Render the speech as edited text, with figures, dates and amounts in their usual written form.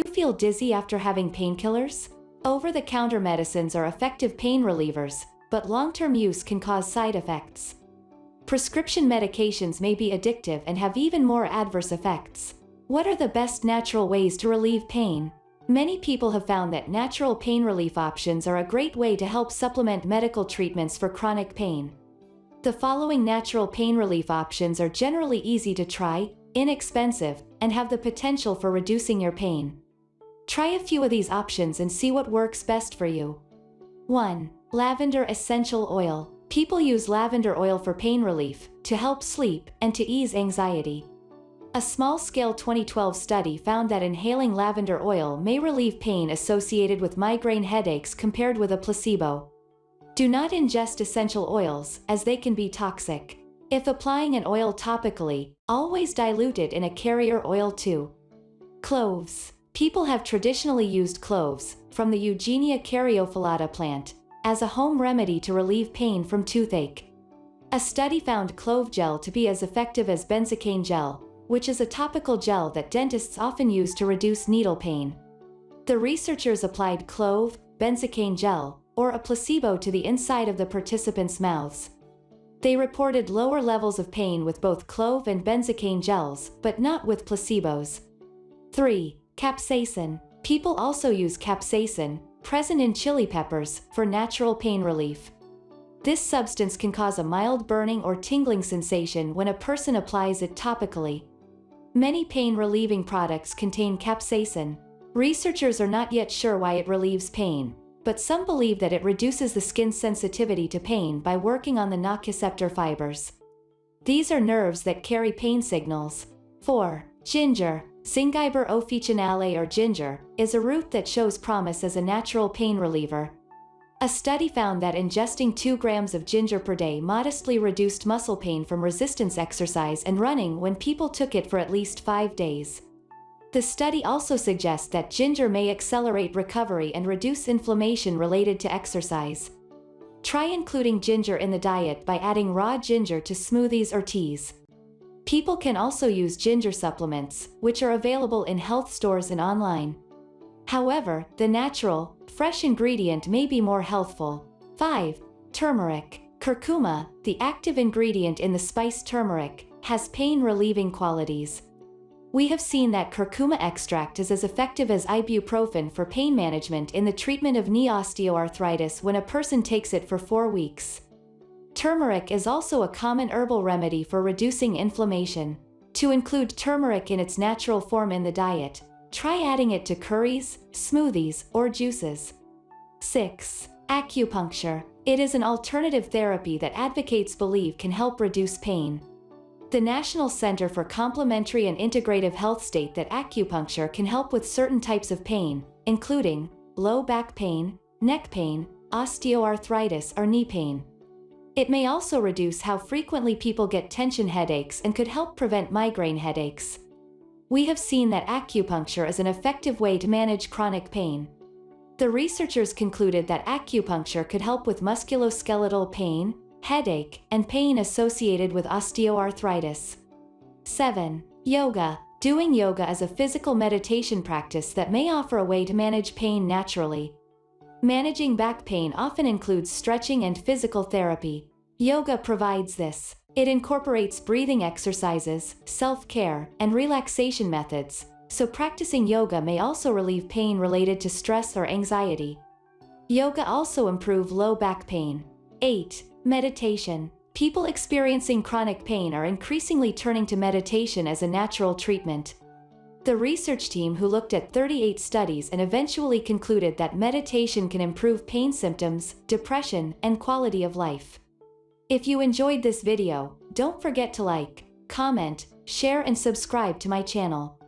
feel dizzy after having painkillers? Over-the-counter medicines are effective pain relievers, but long-term use can cause side effects. Prescription medications may be addictive and have even more adverse effects. What are the best natural ways to relieve pain? Many people have found that natural pain relief options are a great way to help supplement medical treatments for chronic pain. The following natural pain relief options are generally easy to try, inexpensive, and have the potential for reducing your pain. Try a few of these options and see what works best for you. 1. Lavender Essential Oil. People use lavender oil for pain relief, to help sleep, and to ease anxiety. A small-scale 2012 study found that inhaling lavender oil may relieve pain associated with migraine headaches compared with a placebo. Do not ingest essential oils, as they can be toxic. If applying an oil topically, always dilute it in a carrier oil too. Cloves. People have traditionally used cloves, from the Eugenia caryophyllata plant, as a home remedy to relieve pain from toothache. A study found clove gel to be as effective as benzocaine gel, which is a topical gel that dentists often use to reduce needle pain. The researchers applied clove, benzocaine gel, or a placebo to the inside of the participants' mouths. They reported lower levels of pain with both clove and benzocaine gels, but not with placebos. 3. Capsaicin. People also use capsaicin, present in chili peppers, for natural pain relief. This substance can cause a mild burning or tingling sensation when a person applies it topically. Many pain-relieving products contain capsaicin. Researchers are not yet sure why it relieves pain, but some believe that it reduces the skin's sensitivity to pain by working on the nociceptor fibers. These are nerves that carry pain signals. 4. Ginger. Zingiber officinale, or ginger, is a root that shows promise as a natural pain reliever. A study found that ingesting 2 grams of ginger per day modestly reduced muscle pain from resistance exercise and running when people took it for at least 5 days. The study also suggests that ginger may accelerate recovery and reduce inflammation related to exercise. Try including ginger in the diet by adding raw ginger to smoothies or teas. People can also use ginger supplements, which are available in health stores and online. However, the natural, fresh ingredient may be more healthful. 5. Turmeric. Curcuma, the active ingredient in the spice turmeric, has pain-relieving qualities. We have seen that curcuma extract is as effective as ibuprofen for pain management in the treatment of knee osteoarthritis when a person takes it for 4 weeks. Turmeric is also a common herbal remedy for reducing inflammation. To include turmeric in its natural form in the diet, try adding it to curries, smoothies, or juices. 6. Acupuncture. It is an alternative therapy that advocates believe can help reduce pain. The National Center for Complementary and Integrative Health state that acupuncture can help with certain types of pain, including low back pain, neck pain, osteoarthritis, or knee pain. It may also reduce how frequently people get tension headaches and could help prevent migraine headaches. We have seen that acupuncture is an effective way to manage chronic pain. The researchers concluded that acupuncture could help with musculoskeletal pain, headache, and pain associated with osteoarthritis. 7. Yoga. Doing yoga is a physical meditation practice that may offer a way to manage pain naturally. Managing back pain often includes stretching and physical therapy. Yoga provides this. It incorporates breathing exercises, self-care, and relaxation methods, so practicing yoga may also relieve pain related to stress or anxiety. Yoga also improves low back pain. 8. Meditation. People experiencing chronic pain are increasingly turning to meditation as a natural treatment. The research team who looked at 38 studies and eventually concluded that meditation can improve pain symptoms, depression, and quality of life. If you enjoyed this video, don't forget to like, comment, share, and subscribe to my channel.